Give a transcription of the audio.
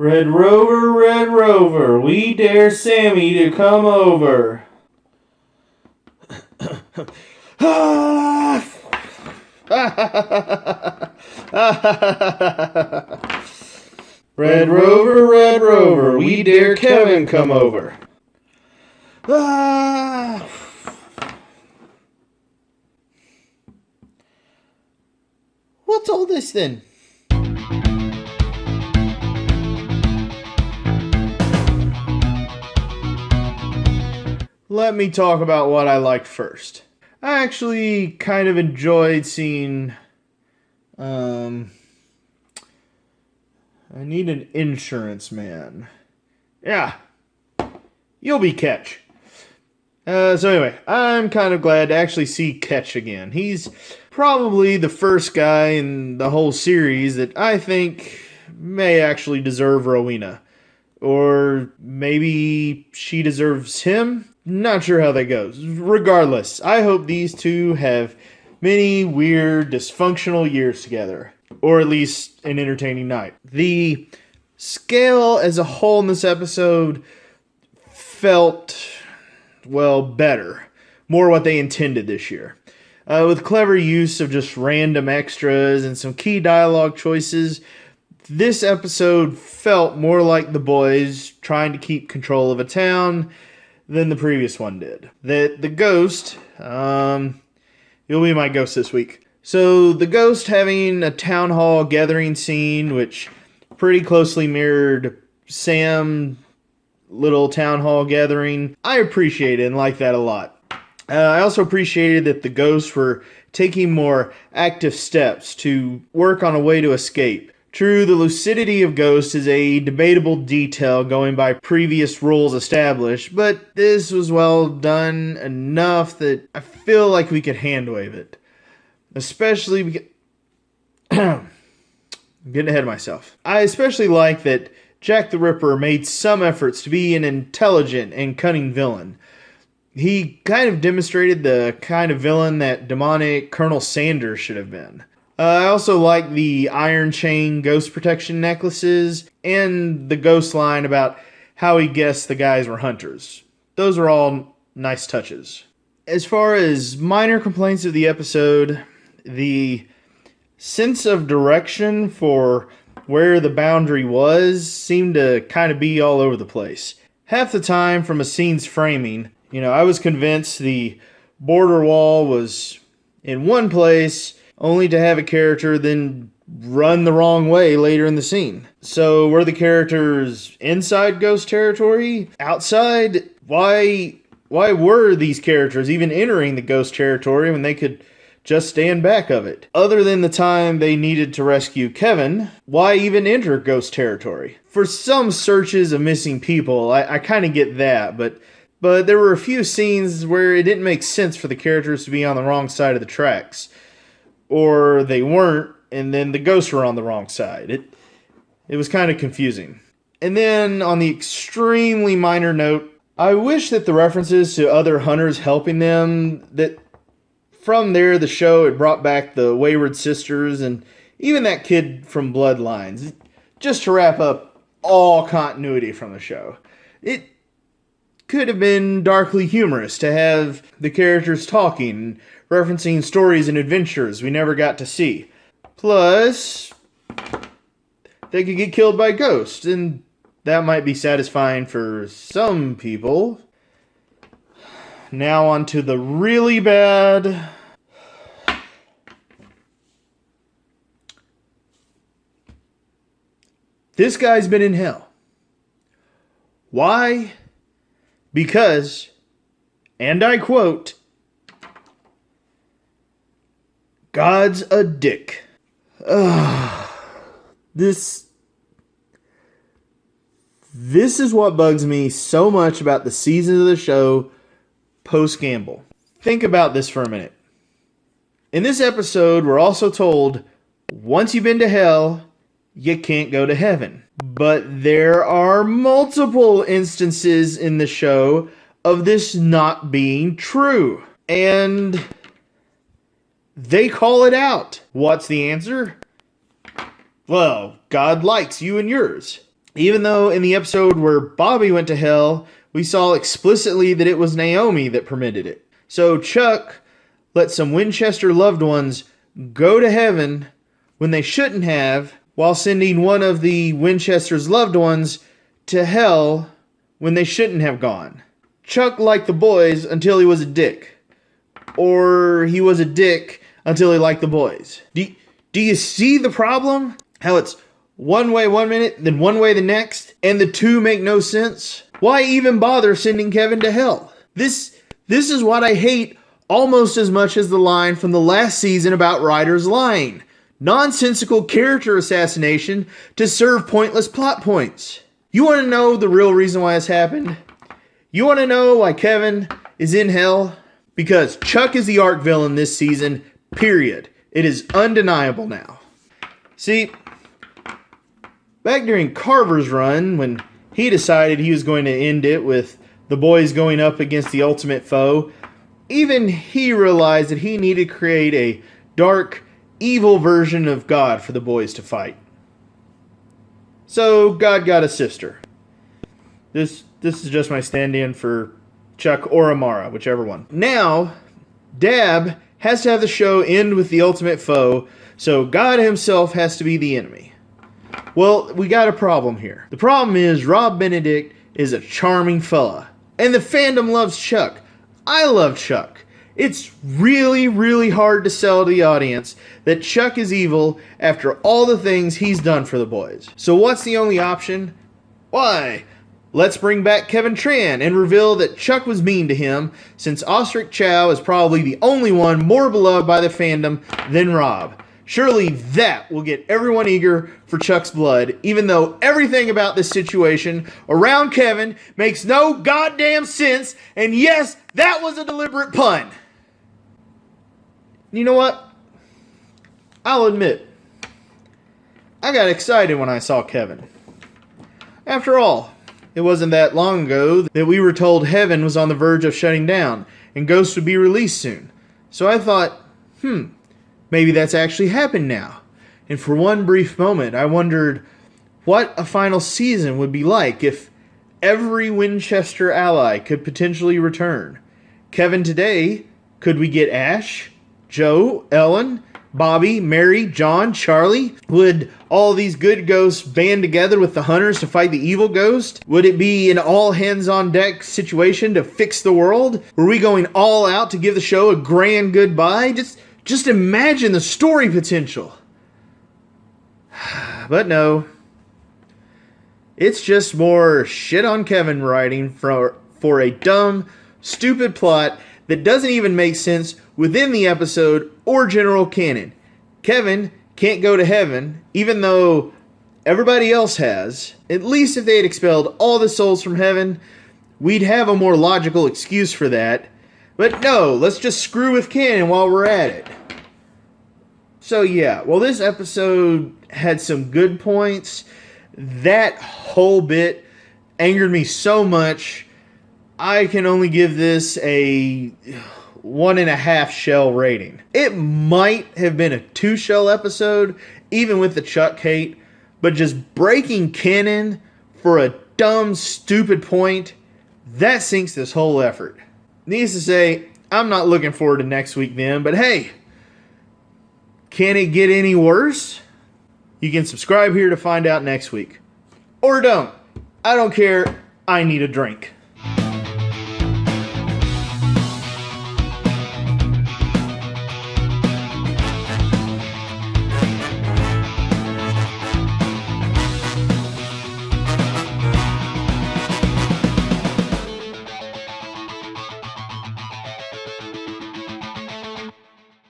Red Rover, we dare Sammy to come over. Red Rover, we dare Kevin come over. What's all this then? Let me talk about what I liked first. I actually kind of enjoyed seeing... I need an insurance man. Yeah. You'll be Ketch. So anyway, I'm kind of glad to actually see Ketch again. He's probably the first guy in the whole series that I think may actually deserve Rowena. Or maybe she deserves him? Not sure how that goes. Regardless, I hope these two have many weird, dysfunctional years together. Or at least an entertaining night. The scale as a whole in this episode felt, well, better. More what they intended this year. With clever use of just random extras and some key dialogue choices, this episode felt more like the boys trying to keep control of a town than the previous one did. The ghost, you'll be my ghost this week. So the ghost having a town hall gathering scene, which pretty closely mirrored Sam's little town hall gathering, I appreciated and liked that a lot. I also appreciated that the ghosts were taking more active steps to work on a way to escape. True, the lucidity of ghosts is a debatable detail going by previous rules established, but this was well done enough that I feel like we could handwave it. Especially because... I'm getting ahead of myself. I especially like that Jack the Ripper made some efforts to be an intelligent and cunning villain. He kind of demonstrated the kind of villain that demonic Colonel Sanders should have been. I also like the iron chain ghost protection necklaces and the ghost line about how he guessed the guys were hunters. Those are all nice touches. As far as minor complaints of the episode, the sense of direction for where the boundary was seemed to kind of be all over the place. Half the time from a scene's framing, I was convinced the border wall was in one place, only to have a character then run the wrong way later in the scene. So were the characters inside ghost territory? Outside? Why were these characters even entering the ghost territory when they could just stand back of it? Other than the time they needed to rescue Kevin, why even enter ghost territory? For some searches of missing people, I kind of get that, but there were a few scenes where it didn't make sense for the characters to be on the wrong side of the tracks. Or they weren't, and then the ghosts were on the wrong side. It was kind of confusing. And then, on the extremely minor note, I wish that the references to other hunters helping them, that from there the show had brought back the Wayward Sisters and even that kid from Bloodlines, just to wrap up all continuity from the show. It could have been darkly humorous to have the characters talking, referencing stories and adventures we never got to see. Plus, they could get killed by ghosts, and that might be satisfying for some people. Now on to the really bad. This guy's been in hell. Why? Because, and I quote, God's a dick. This is what bugs me so much about the season of the show post-Gamble. Think about this for a minute. In this episode, we're also told, once you've been to hell, you can't go to heaven. But there are multiple instances in the show of this not being true. And they call it out. What's the answer? Well, God likes you and yours. Even though in the episode where Bobby went to hell, we saw explicitly that it was Naomi that permitted it. So Chuck let some Winchester loved ones go to heaven when they shouldn't have, while sending one of the Winchester's loved ones to hell when they shouldn't have gone. Chuck liked the boys until he was a dick. Or he was a dick until he liked the boys. Do you see the problem? How it's one way one minute, then one way the next, and the two make no sense? Why even bother sending Kevin to hell? This is what I hate almost as much as the line from the last season about writers lying. Nonsensical character assassination to serve pointless plot points. You want to know the real reason why this happened? You want to know why Kevin is in hell? Because Chuck is the arch villain this season, period. It is undeniable now. See, back during Carver's run, when he decided he was going to end it with the boys going up against the ultimate foe, even he realized that he needed to create a dark, evil version of God for the boys to fight. So God got a sister. This is just my stand-in for Chuck or Amara, whichever one. Now, Dab has to have the show end with the ultimate foe, so God himself has to be the enemy. Well, we got a problem here. The problem is Rob Benedict is a charming fella, and the fandom loves Chuck. I love Chuck. It's really, really hard to sell to the audience that Chuck is evil after all the things he's done for the boys. So what's the only option? Why, let's bring back Kevin Tran and reveal that Chuck was mean to him, since Ostrich Chow is probably the only one more beloved by the fandom than Rob. Surely that will get everyone eager for Chuck's blood, even though everything about this situation around Kevin makes no goddamn sense, and yes, that was a deliberate pun. You know what? I'll admit, I got excited when I saw Kevin. After all, it wasn't that long ago that we were told Heaven was on the verge of shutting down and Ghost would be released soon. So I thought, maybe that's actually happened now. And for one brief moment, I wondered what a final season would be like if every Winchester ally could potentially return. Kevin today, could we get Ash, Joe, Ellen, Bobby, Mary, John, Charlie? Would all these good ghosts band together with the hunters to fight the evil ghost? Would it be an all-hands-on-deck situation to fix the world? Were we going all out to give the show a grand goodbye? Just imagine the story potential. But no. It's just more shit on Kevin writing for a dumb, stupid plot that doesn't even make sense within the episode or general canon. Kevin can't go to heaven, even though everybody else has. At least if they had expelled all the souls from heaven, we'd have a more logical excuse for that. But no, let's just screw with canon while we're at it. So yeah, well, this episode had some good points. That whole bit angered me so much, I can only give this a 1.5 shell rating. It might have been a 2 shell episode, even with the Chuck hate, but just breaking canon for a dumb, stupid point, that sinks this whole effort. Needless to say, I'm not looking forward to next week then, but hey, can it get any worse? You can subscribe here to find out next week. Or don't. I don't care. I need a drink.